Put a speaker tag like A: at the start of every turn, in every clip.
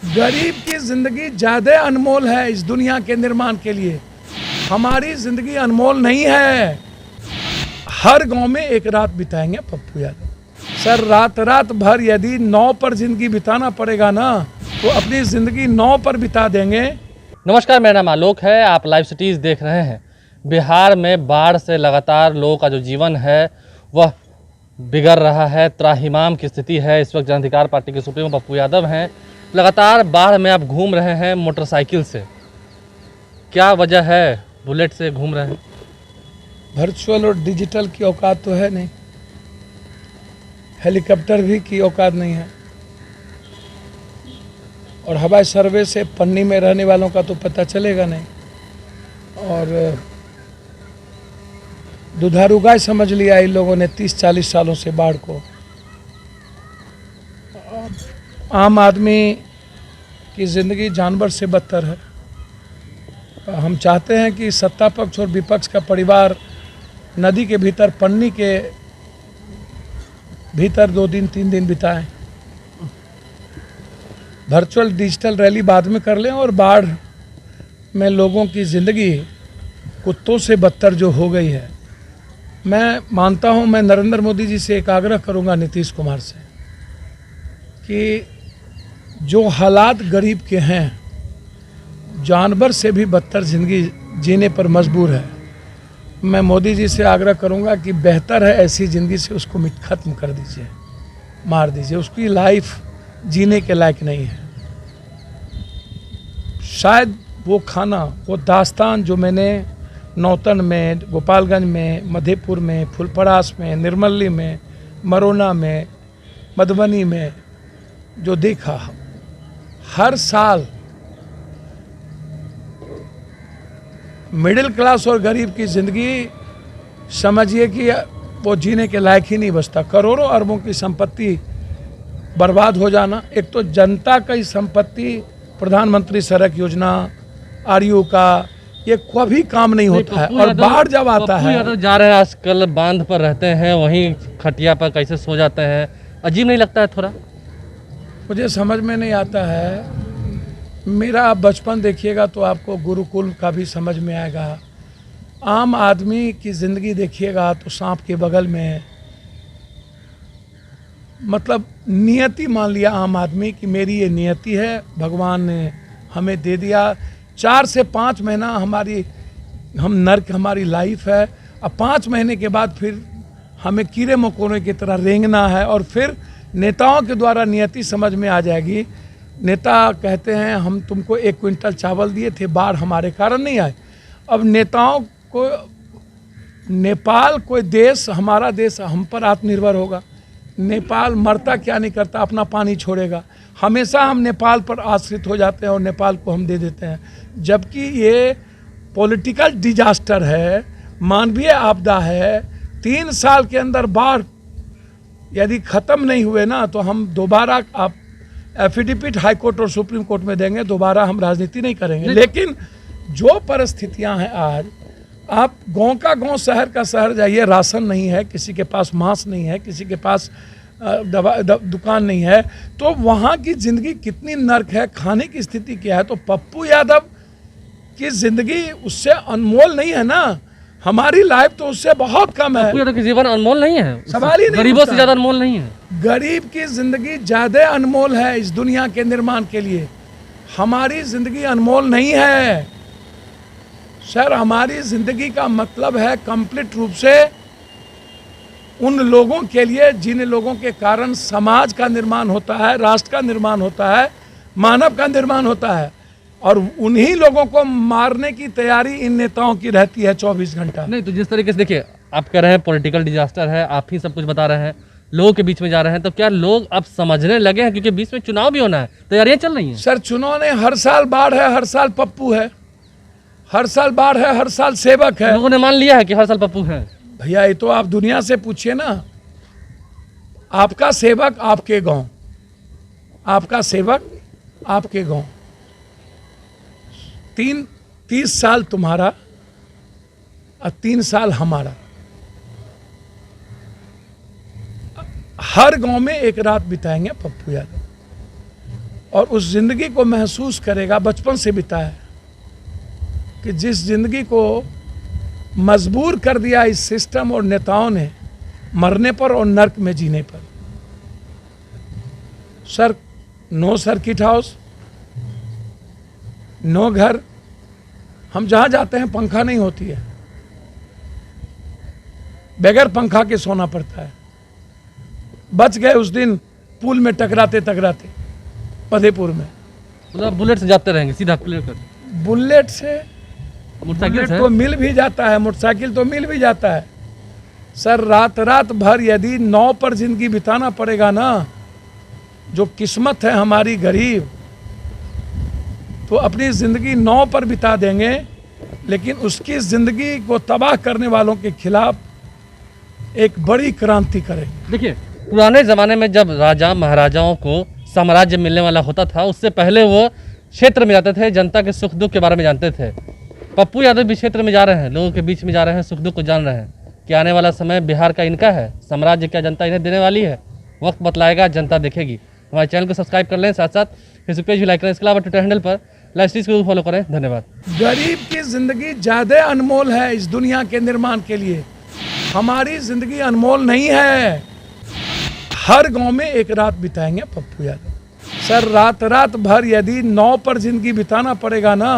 A: गरीब की जिंदगी ज्यादा अनमोल है इस दुनिया के निर्माण के लिए। हमारी जिंदगी अनमोल नहीं है। हर गांव में एक रात बिताएंगे पप्पू यादव। सर रात भर यदि 9 पर जिंदगी बिताना पड़ेगा ना तो अपनी जिंदगी 9 पर बिता देंगे।
B: नमस्कार, मेरा नाम आलोक है। आप लाइव सिटीज़ देख रहे हैं। बिहार में बाढ़ से लगातार लोगों का जो जीवन है वह बिगड़ रहा है, त्राहिमाम की स्थिति है। इस वक्त जन अधिकार पार्टी के सुप्रीमो पप्पू यादव हैं। लगातार बाढ़ में आप घूम रहे हैं मोटरसाइकिल से, क्या वजह है? बुलेट से घूम रहे हैं।
A: वर्चुअल और डिजिटल की औकात तो है नहीं, हेलीकॉप्टर भी की औकात नहीं है, और हवाई सर्वे से पन्नी में रहने वालों का तो पता चलेगा नहीं। और दुधारू गाय समझ लिया इन लोगों ने 30-40 सालों से बाढ़ को। आम आदमी की ज़िंदगी जानवर से बदतर है। हम चाहते हैं कि सत्ता पक्ष और विपक्ष का परिवार नदी के भीतर, पन्नी के भीतर 2 दिन 3 दिन बिताएं। वर्चुअल डिजिटल रैली बाद में कर लें। और बाढ़ में लोगों की ज़िंदगी कुत्तों से बदतर जो हो गई है, मैं मानता हूं, मैं नरेंद्र मोदी जी से एक आग्रह करूंगा, नीतीश कुमार से, कि जो हालात गरीब के हैं, जानवर से भी बदतर ज़िंदगी जीने पर मजबूर है। मैं मोदी जी से आग्रह करूंगा कि बेहतर है ऐसी ज़िंदगी से उसको ख़त्म कर दीजिए, मार दीजिए। उसकी लाइफ जीने के लायक नहीं है। शायद वो खाना, वो दास्तान जो मैंने नौतन में, गोपालगंज में, मधेपुर में, फुलपरास में, निर्मली में, मरोना में, मधुबनी में जो देखा, हर साल मिडिल क्लास और गरीब की ज़िंदगी समझिए कि वो जीने के लायक ही नहीं बचता। करोड़ों अरबों की संपत्ति बर्बाद हो जाना। एक तो जनता की संपत्ति, प्रधानमंत्री सड़क योजना, आरयू का, ये कभी काम नहीं होता है। और बाढ़ जब आता है,
B: जा रहे हैं आजकल, बांध पर रहते हैं, वहीं खटिया पर कैसे सो जाते हैं, अजीब नहीं लगता है थोड़ा?
A: मुझे समझ में नहीं आता है। मेरा बचपन देखिएगा तो आपको गुरुकुल का भी समझ में आएगा। आम आदमी की ज़िंदगी देखिएगा तो सांप के बगल में, मतलब नियति मान लिया आम आदमी कि मेरी ये नियति है, भगवान ने हमें दे दिया। 4 से 5 महीना हम नर्क, हमारी लाइफ है। अब 5 महीने के बाद फिर हमें कीड़े मकोड़े की तरह रेंगना है। और फिर नेताओं के द्वारा नियति समझ में आ जाएगी। नेता कहते हैं हम तुमको 1 क्विंटल चावल दिए थे, बाढ़ हमारे कारण नहीं आए। अब नेताओं को, नेपाल कोई देश, हमारा देश हम पर आत्मनिर्भर होगा। नेपाल मरता क्या नहीं करता, अपना पानी छोड़ेगा। हमेशा हम नेपाल पर आश्रित हो जाते हैं और नेपाल को हम दे देते हैं, जबकि ये पॉलिटिकल डिजास्टर है, मानवीय आपदा है। 3 साल के अंदर बाढ़ यदि ख़त्म नहीं हुए ना तो हम दोबारा, आप एफिडेविट हाई कोर्ट और सुप्रीम कोर्ट में देंगे, दोबारा हम राजनीति नहीं करेंगे। लेकिन जो परिस्थितियां हैं आज, आप गांव का गांव, शहर का शहर जाइए, राशन नहीं है, किसी के पास मांस नहीं है, किसी के पास दुकान नहीं है, तो वहाँ की ज़िंदगी कितनी नर्क है, खाने की स्थिति क्या है। तो पप्पू यादव की ज़िंदगी उससे अनमोल नहीं है ना। हमारी लाइफ तो उससे बहुत कम है।
B: पप्पू यादव की जीवन अनमोल नहीं है,
A: सवाल ही नहीं।
B: गरीबों से ज़्यादा अनमोल नहीं है।
A: गरीब की जिंदगी ज्यादा अनमोल है इस दुनिया के निर्माण के लिए। हमारी जिंदगी अनमोल नहीं है सर। हमारी जिंदगी का मतलब है कंप्लीट रूप से उन लोगों के लिए जिन लोगों के कारण समाज का निर्माण होता है, राष्ट्र का निर्माण होता है, मानव का निर्माण होता है। और उन्हीं लोगों को मारने की तैयारी इन नेताओं की रहती है 24 घंटा।
B: नहीं तो जिस तरीके से देखिए, आप कह रहे हैं पॉलिटिकल डिजास्टर है, आप ही सब कुछ बता रहे हैं, लोगों के बीच में जा रहे हैं, तो क्या लोग अब समझने लगे हैं? क्योंकि बीच में चुनाव भी होना है, तैयारियां चल रही हैं।
A: सर चुनाव ने, हर साल बाढ़ है, हर साल पप्पू है, हर साल बाढ़ है, हर साल सेवक है।
B: लोगों ने मान लिया है कि हर साल पप्पू है।
A: भैया ये तो आप दुनिया से पूछिए ना। आपका सेवक आपके गांव, आपका सेवक आपके गांव, 30 साल तुम्हारा और 3 साल हमारा। हर गांव में एक रात बिताएंगे पप्पू यादव। और उस ज़िंदगी को महसूस करेगा, बचपन से बिताया, कि जिस ज़िंदगी को मजबूर कर दिया इस सिस्टम और नेताओं ने मरने पर और नर्क में जीने पर। Sir, no circuit house, no घर, हम जहाँ जाते हैं पंखा नहीं होती है, बगैर पंखा के सोना पड़ता है। बच गए उस दिन पुल में टकराते टकराते मधेपुर में।
B: मतलब बुलेट से जाते रहेंगे सीधा क्लियर कर?
A: बुलेट से,
B: मोटरसाइकिल
A: बुलेट
B: से?
A: तो मिल भी जाता है, मोटरसाइकिल तो मिल भी जाता है। सर, रात रात भर यदि नाव पर जिंदगी बिताना पड़ेगा ना, जो किस्मत है हमारी गरीब, तो अपनी ज़िंदगी नाव पर बिता देंगे, लेकिन उसकी ज़िंदगी को तबाह करने वालों के खिलाफ एक बड़ी क्रांति करेंगे।
B: देखिए, पुराने ज़माने में जब राजा महाराजाओं को साम्राज्य मिलने वाला होता था, उससे पहले वो क्षेत्र में जाते थे, जनता के सुख दुख के बारे में जानते थे। पप्पू यादव भी क्षेत्र में जा रहे हैं, लोगों के बीच में जा रहे हैं, सुख दुख को जान रहे हैं कि आने वाला समय बिहार का इनका है, साम्राज्य क्या जनता इन्हें देने वाली है, वक्त बतलाएगा, जनता देखेगी। हमारे चैनल को सब्सक्राइब कर लें, साथ साथ फेसबुक पेज भी लाइक करें, इसके अलावा ट्विटर हैंडल पर लाइव स्ट्रीम्स को फॉलो करें। धन्यवाद।
A: गरीब की जिंदगी ज़्यादा अनमोल है इस दुनिया के निर्माण के लिए, हमारी जिंदगी अनमोल नहीं है। हर गांव में एक रात बिताएंगे पप्पू यादव। सर, रात रात भर यदि नाव पर जिंदगी बिताना पड़ेगा ना,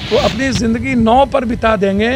A: तो अपनी जिंदगी नाव पर बिता देंगे,